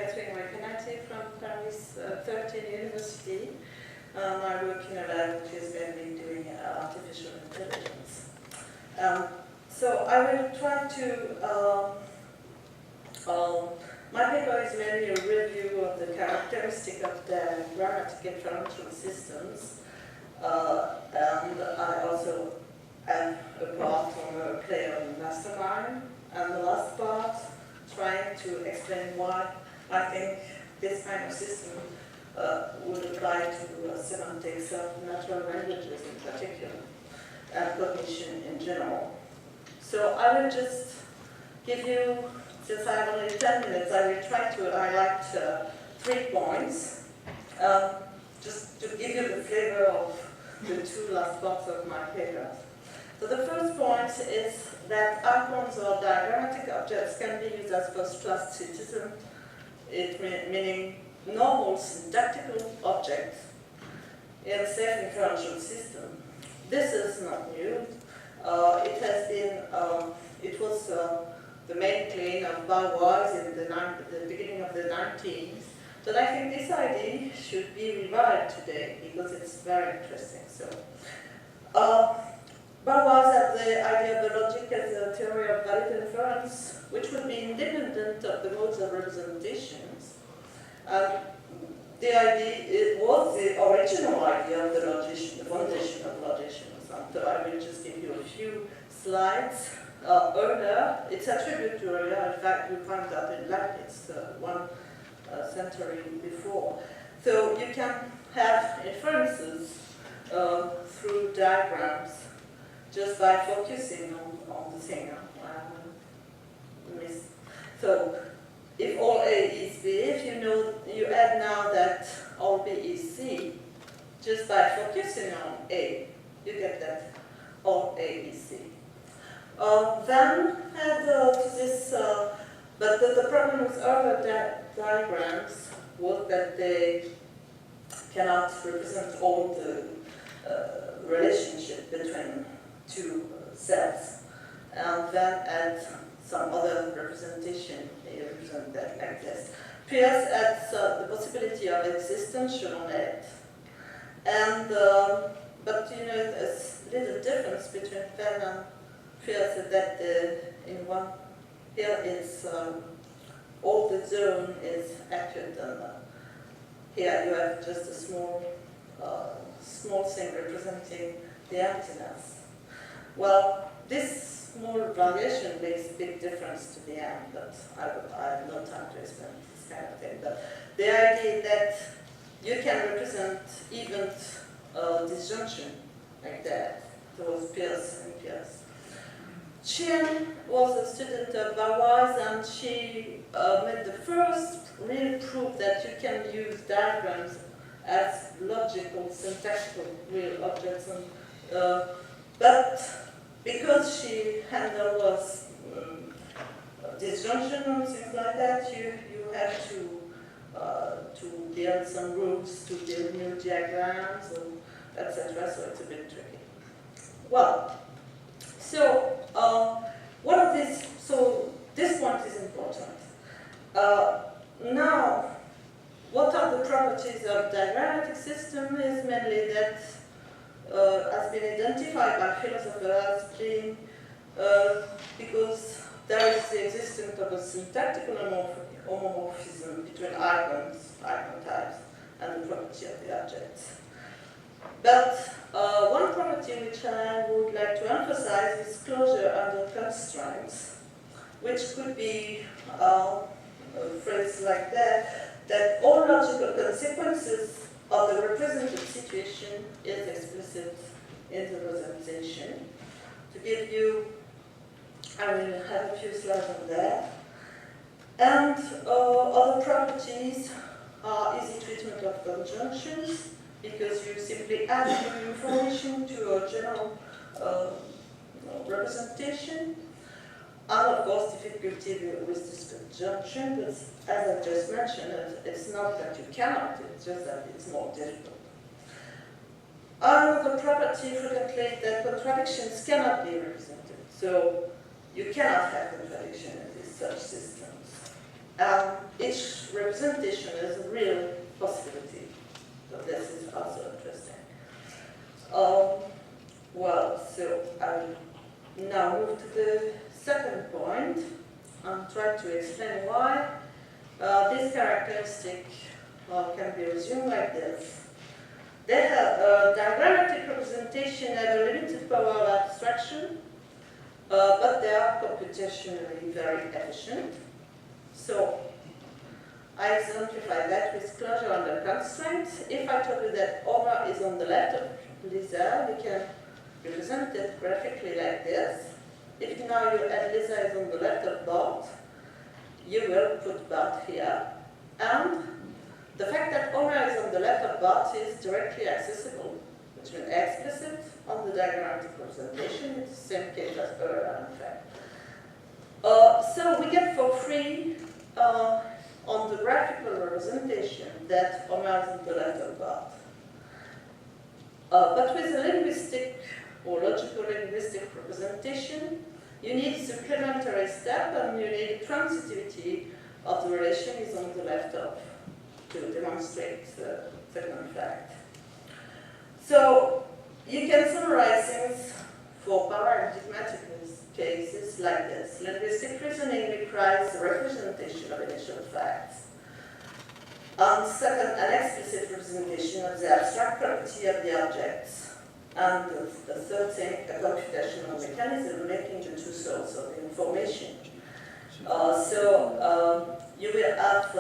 Catherine Recanati from Paris 13 University. I work in a lab which is mainly doing artificial intelligence. So I will try to, my paper is mainly a review of the characteristic of the diagrammatic inferential systems, and I also have a part on a play on mastermind, and the last part trying to explain why I think this kind of system would apply to semantics of natural languages in particular, and cognition in general. So I will just give you, since I have only 10 minutes, I will try to highlight 3 points, just to give you the flavor of the 2 last parts of my paper. So the first point is that icons or diagrammatic objects can be used as first-class citizens, meaning normal syntactical objects in a safe inferential system. This is not new. It has been, it was the main claim of Bauer in the beginning of the 19th. But I think this idea should be revived today because it's very interesting. So, Bauer had the idea of the logic as a theory of valid inference, which would be independent of the modes of representations. The idea, it was the original idea of the logician, the foundation of logicians. So I will just give you a few slides. Euler, it's attributed to Euler. In fact, you find that in Leibniz 1 century before. So you can have inferences through diagrams just by focusing on the thing. So if all A is B, if you know, you add now that all B is C, just by focusing on A, you get that all A is C. Then add to this, but the problem with other diagrams was that they cannot represent all the relationship between 2 cells, and then add some other representation. They represent that like this. Peirce adds the possibility of existential net, and but you know there's little difference between Venn and Peirce that in one here it's all the zone is accurate, and here you have just a small thing representing the emptiness. Well, this small variation makes a big difference to the end, but I have no time to explain this kind of thing. But the idea that you can represent even disjunction like that, there was Peirce and Peirce. Shin was a student of Bauer's, and she made the first real proof that you can use diagrams as logical, syntactical real objects. And, but because she handled disjunction and things like that, you have to build some rules to build new diagrams, and etc. So it's a bit tricky. Well, so one of these. So this point is important. Now, what are the properties of diagrammatic system? Is mainly that has been identified by philosophers as being because there is the existence of a syntactical homomorphism between icon types, and the property of the objects. But one property which I would like to emphasize is closure under constraints, which could be a phrase like that all logical consequences of the represented situation is explicit in the representation. To give you, I will have a few slides on that. And other properties are easy treatment of conjunctions, because you simply add new information to a general representation. And of course, difficulty with this conjunction, but as I just mentioned, it's not that you cannot, it's just that it's more difficult. Another property frequently that contradictions cannot be represented. So you cannot have contradiction in these such systems. Each representation is a real possibility. So this is also interesting. Well, so I'll now move to the second point and try to explain why this characteristic can be resumed like this. They have a diagrammatic representation have a limited power of abstraction, but they are computationally very efficient. So I exemplify that with closure under constraints. If I told you that Omar is on the left of Lisa, you can represent it graphically like this. If now you add Lisa is on the left of Bart, you will put Bart here. And the fact that Omar is on the left of Bart is directly accessible, which means explicit on the diagrammatic representation. It's the same case as earlier, in fact. So we get for free on the graphical representation that Omar is on the left of Bart. But with a linguistic or logical linguistic representation, you need a supplementary step and you need transitivity of the relation is on the left of to demonstrate the second fact. So you can summarize things for paradigmatic cases like this. Linguistic reasoning requires the representation of initial facts. And second, an explicit representation of the abstract property of the objects. And the third thing, a computational mechanism making the two sources of the information. You will have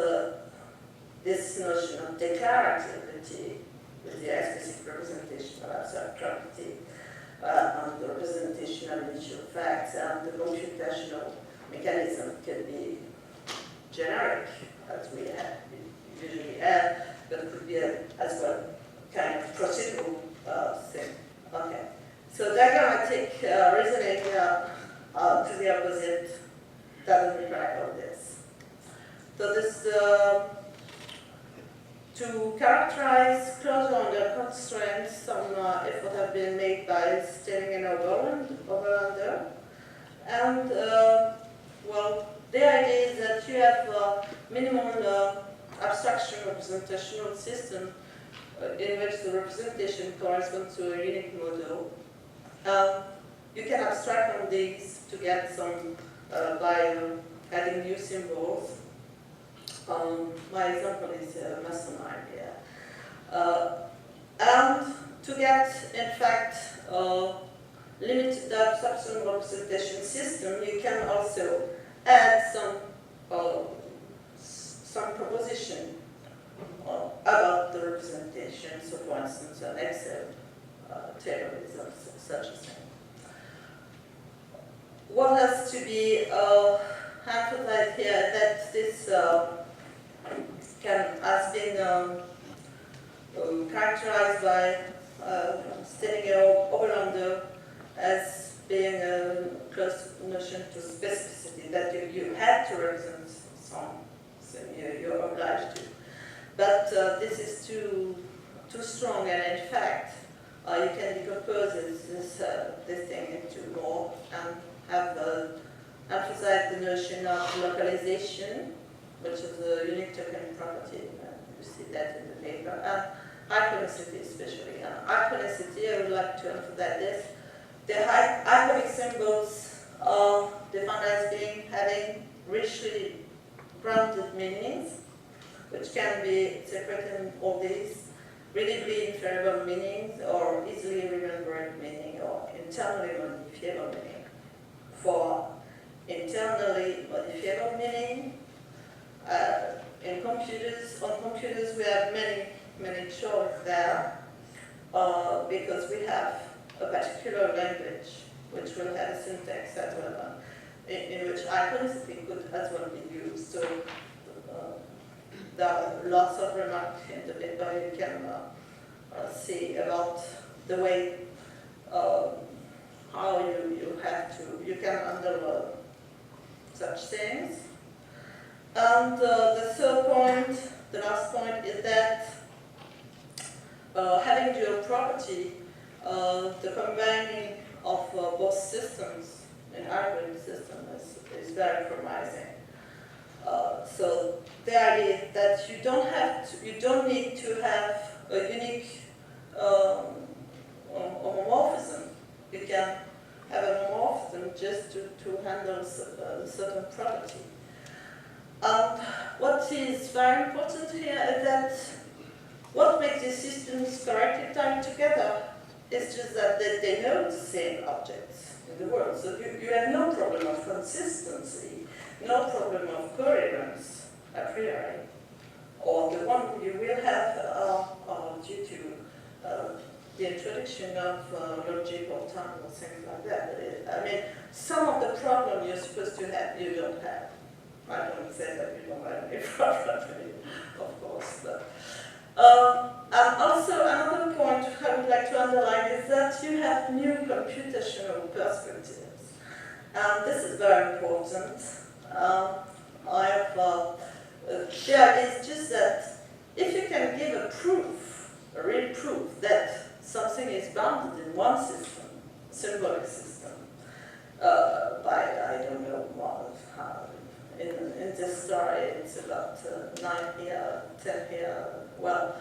this notion of declarativity with the explicit representation of abstract property and the representation of initial facts, and the computational mechanism can be generic, as we usually have, but could be as well kind of procedural thing. Okay. So diagrammatic reasoning to the opposite doesn't require all this. So this to characterize closure under constraints, some effort have been made by Shin and Overlander. And well, the idea is that you have a minimum abstraction representational system in which the representation corresponds to a unique model. You can abstract on these to get some by adding new symbols. My example is mastermind here. And to get, in fact, limited abstraction representation system, you can also add some proposition about the representation. So, for instance, an Excel table is such a thing. What has to be emphasized here that this has been characterized by Stenninger Overlander as being close notion to specificity, that you had to represent something, you're obliged to. But this is too strong, and in fact, you can decompose this thing into more and have emphasize the notion of localization, which is a unique token property. You see that in the paper, and iconicity especially. Iconicity, I would like to emphasize this. The iconic symbols are defined as having richly grounded meanings, which can be separated in all these readably inferable meanings, or easily remembered meaning, or internally modifiable meaning. For internally modifiable meaning, on computers we have many choices there, because we have a particular language which will have a syntax as well, in which iconicity could as well be used. So there are lots of remarks in the paper you can see about the way how you can handle such things. And the third point, the last point, is that having dual property, the combining of both systems in hybrid system is very promising. So the idea is that you don't need to have a unique homomorphism. You can have a homomorphism just to handle a certain property. And what is very important here is that what makes these systems correctly tied together is just that they know the same objects in the world. So you have no problem of consistency, no problem of coherence a priori. Or the one you will have due to the introduction of logic or time or things like that. I mean, some of the problem you're supposed to have, you don't have. I don't say that you don't have any problem, of course. But, and also another point I would like to underline is that you have new computational perspectives. And this is very important. The idea is just that if you can give a proof, a real proof, that something is bounded in one system, symbolic system, by, I don't know what, in this story it's about 9 here, 10 here. Well,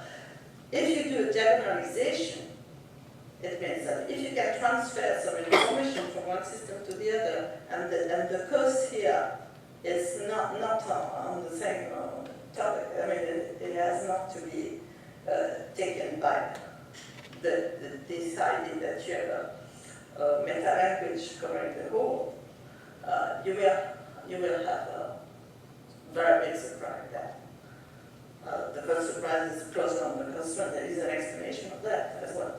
if you do a diagonalization, it means that if you can transfer some information from one system to the other, and the cost here is not on the same topic. I mean, it has not to be taken by this idea that you have a meta-language covering the whole. You will have a very big surprise there. The first surprise is closed on the constraint. There is an explanation of that as well.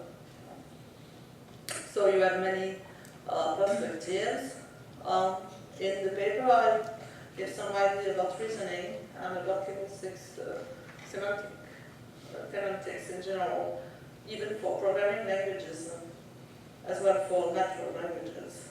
So you have many perspectives. In the paper, I give some idea about reasoning and about linguistics, semantics in general, even for programming languages, as well for natural languages.